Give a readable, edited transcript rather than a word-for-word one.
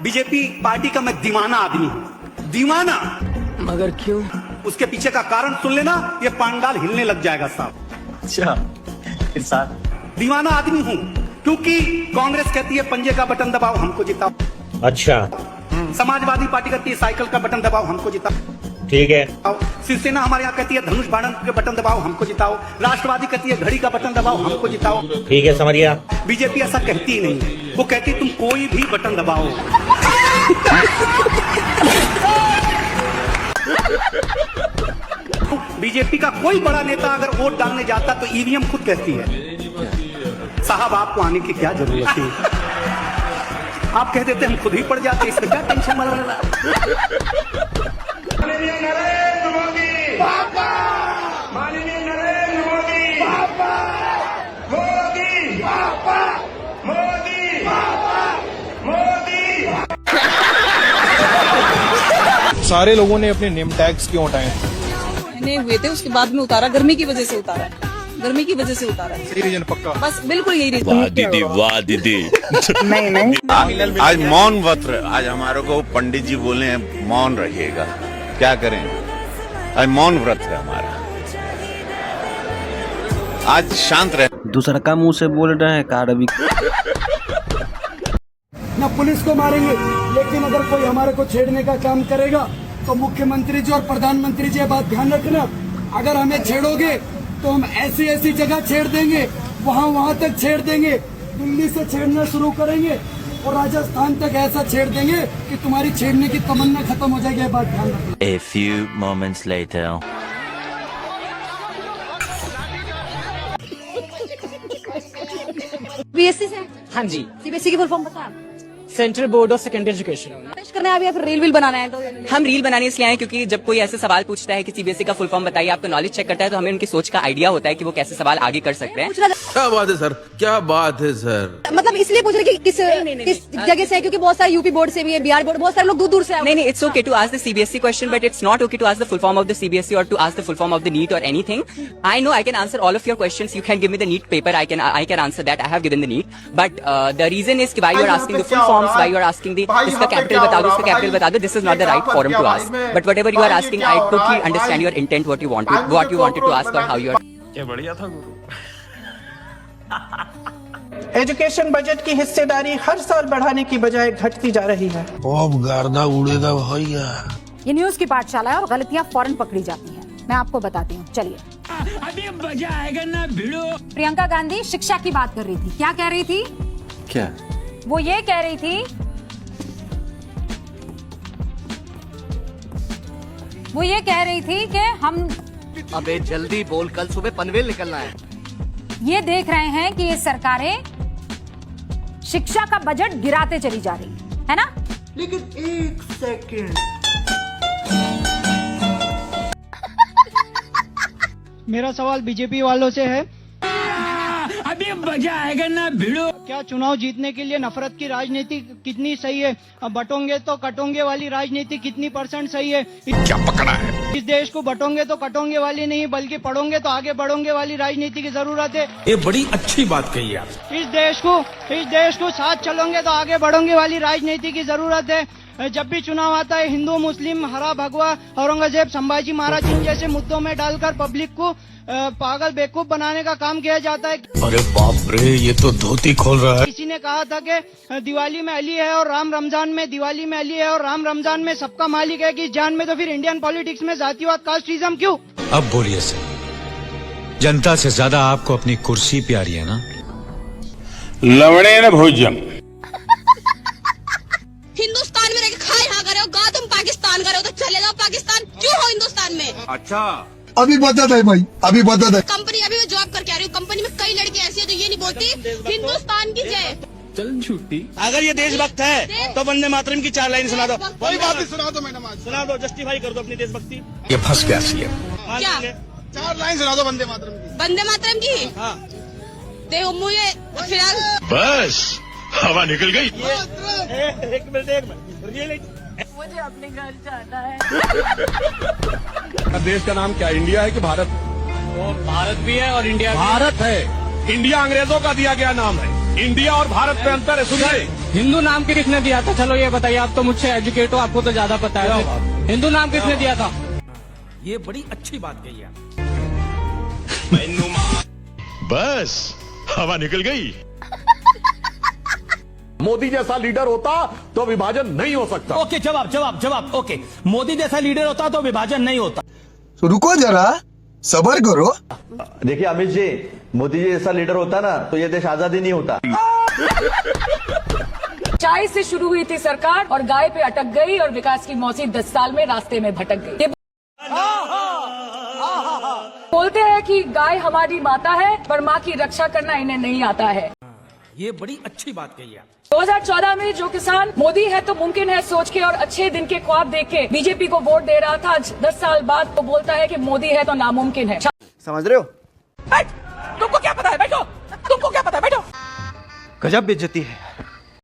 BJP party का मैं दीवाना आदमी हूँ, दीवाना। मगर क्यों? उसके पीछे का कारण सुन लेना, ये पांडाल हिलने लग जाएगा साहब। अच्छा, फिर साहब दीवाना आदमी हूँ क्योंकि कांग्रेस कहती है पंजे का बटन दबाओ हमको जिताओ। अच्छा, समाजवादी पार्टी कहती है साइकिल का बटन दबाओ हमको जिताओ। ठीक है। शिवसेना हमारे यहाँ कहती है धनुष बाण के बटन दबाओ हमको जिताओ। राष्ट्रवादी कहती है घड़ी का बटन दबाओ हमको जिताओ। ठीक है, समझ गया। बीजेपी ऐसा कहती ही नहीं, वो कहती तुम कोई भी बटन दबाओ। बीजेपी का कोई बड़ा नेता अगर वोट डालने जाता तो ईवीएम खुद कहती है साहब आपको आने की क्या जरूरत है, आप कह देते हम खुद ही पड़ जाते, इसमें क्या टेंशन बना लेना। माननीय नरेंद्र मोदी पापा, माननीय नरेंद्र मोदी पापा, मोदी पापा, मोदी पापा, मोदी। सारे लोगों ने अपने नेम टैग्स क्यों हटाए? नहीं हुए थे, उसके बाद में उतारा, गर्मी की वजह से उतारा, गर्मी की वजह से उतारा। सही रीजन पक्का? बस बिल्कुल यही रीजन। वाह दीदी, वाह दीदी। नहीं आज मौन व्रत, आज हमारे को पंडित जी बोले हैं मौन रहिएगा, क्या करें, आज मौन व्रत है हमारा, आज शांत रहे। दूसरा का मुंह से बोल रहे हैं कार अभी। न पुलिस को मारेंगे, लेकिन अगर कोई हमारे को छेड़ने का काम करेगा तो मुख्यमंत्री जी और प्रधानमंत्री जी ये बात ध्यान रखना, अगर हमें छेड़ोगे तो हम ऐसी ऐसी जगह छेड़ देंगे, वहाँ तक छेड़ देंगे, दिल्ली से छेड़ना शुरू करेंगे और राजस्थान तक ऐसा छेड़ देंगे कि तुम्हारी छेड़ने की तमन्ना खत्म हो जाएगी, ये बात ध्यान रखना। A few moments later. BSc से? हाँ जी। सीबीएसई की फुल फॉर्म पता है? Central board of secondary education. करना है अभी या फिर रील बनाना है? तो हम रील बनाने इसलिए आए क्योंकि जब कोई ऐसे सवाल पूछता है कि सीबीएसई का फुल फॉर्म बताइए, आपका नॉलेज चेक करता है, तो हमें उनकी सोच का आइडिया होता है कि वो कैसे सवाल आगे कर सकते हैं। क्या बात है सर, क्या बात है सर। मतलब इसलिए पूछ रहे कि किस जगह से है, क्योंकि बहुत सारे यूपी बोर्ड से भी है, बिहार बोर्ड, बहुत सारे लोग दूर दूर से। नहीं, it's okay to ask the CBSE question, but it's not okay to ask the full form of the CBSE और to ask the full form of the NEET और anything. I know I can answer all of your questions, you can give me the NEET paper, I can answer that, I have given the NEET, but the reason is why you are asking the full forms, why you are asking the इसका capital बता दो, इसका capital बता दो, this is not the right forum to ask, but whatever you are asking, I totally understand your intent, what you wanted to ask or how you are. क्या बढ़िया था गुरु। Education budget की हिस्सेदारी हर साल बढ़ाने की बजाय घटती जा रही है। अब गर्दा उड़ेगा भैया। ये न्यूज की पाठशाला है और गलतियां फौरन पकड़ी जाती हैं। मैं आपको बताती हूँ, चलिए। अभी मजा आएगा ना भिड़ो। प्रियंका गांधी शिक्षा की बात कर रही थी, क्या कह रही थी? क्या? वो ये कह रही थी, वो ये कह रही थी कि हम, अबे जल्दी बोल, कल सुबह पनवेल निकलना है। ये देख रहे हैं कि ये सरकारें शिक्षा का बजट गिराते चली जा रही है ना? लेकिन एक सेकंड, मेरा सवाल बीजेपी वालों से है, अभी मजा आएगा ना भिड़ो। क्या चुनाव जीतने के लिए नफरत की राजनीति कितनी सही है? अब बटोंगे तो कटोंगे वाली राजनीति कितनी % सही है? क्या पकड़ा है? इस देश को बटोंगे तो कटोंगे वाली नहीं, बल्कि पढ़ोंगे तो आगे बढ़ोंगे वाली राजनीति की जरूरत है। ये बड़ी अच्छी बात कही आप। इस देश को साथ चलोगे तो आगे बढ़ोगे वाली राजनीति की जरूरत है। जब भी चुनाव आता है, हिंदू मुस्लिम, हरा भगवा, औरंगजेब, संभाजी महाराज, इन जैसे मुद्दों में डालकर पब्लिक को पागल बेवकूफ बनाने का काम किया जाता है। अरे बाप रे, ये तो धोती खोल रहा है। किसी ने कहा था कि दिवाली में अली है और राम रमजान में, दिवाली में अली है और राम रमजान में सबका मालिक है कि जान में, तो फिर इंडियन पॉलिटिक्स में जातिवाद, कास्टिज्म क्यों? अब बोलिए सर, जनता से ज्यादा आपको अपनी कुर्सी प्यारी है ना? लवणे न भोजन। हिंदुस्तान में रहकर खा यहाँ करे हो, गा तुम पाकिस्तान करे हो, तो चले जाओ पाकिस्तान, क्यों हो हिंदुस्तान में? अच्छा, अभी बता दे भाई, अभी बता दे। कंपनी, अभी मैं जॉब करके आ रही हूँ, कंपनी में कई लड़की ऐसी है जो ये नहीं बोलती हिंदुस्तान की जय। चल झूठी। अगर ये देशभक्त है तो वंदे मातरम की 4 लाइन सुना दो। कोई बात नहीं, सुना दो मैडम, सुना दो, जस्टिफाई कर दो अपनी देशभक्ति। ये फंस गया सीएम। क्या 4 लाइन सुना दो वंदे मातरम की। वंदे मातरम की? हाँ। देखो मुझे फिलहाल बस हवा निकल गई। एक मिनट, मुझे अपने घर जाना है। देश का नाम क्या, इंडिया है कि भारत? वो भारत भी है और इंडिया भी। भारत है। इंडिया अंग्रेजों का दिया गया नाम है, इंडिया और भारत में अंतर है, सुनिए। हिंदू नाम किसने दिया था? चलो ये बताइए, आप तो मुझसे एजुकेट हो, आपको तो ज्यादा पता है। हिंदू नाम किसने दिया था? ये बड़ी अच्छी बात कही है। बस हवा निकल गई। मोदी जैसा लीडर होता तो विभाजन नहीं हो सकता। ओके, जवाब। ओके, मोदी जैसा लीडर होता तो विभाजन नहीं होता। तो रुको जरा, सबर करो। देखिए अमित जी, मोदी जी जैसा लीडर होता ना तो ये देश आजादी नहीं होता। चाय से शुरू हुई थी सरकार और गाय पे अटक गई और विकास की मौसी 10 साल में रास्ते में भटक गई। बोलते हैं कि गाय हमारी माता है, पर माँ की रक्षा करना इन्हें नहीं आता है। ये बड़ी अच्छी बात कही है। 2014 में जो किसान मोदी है तो मुमकिन है सोच के और अच्छे दिन के ख्वाब देख के बीजेपी को वोट दे रहा था, आज 10 साल बाद तो बोलता है कि मोदी है तो नामुमकिन है। समझ रहे हो? तुमको क्या पता है? बैठो। तुमको क्या पता है? बैठो। गजब बेइज्जती है।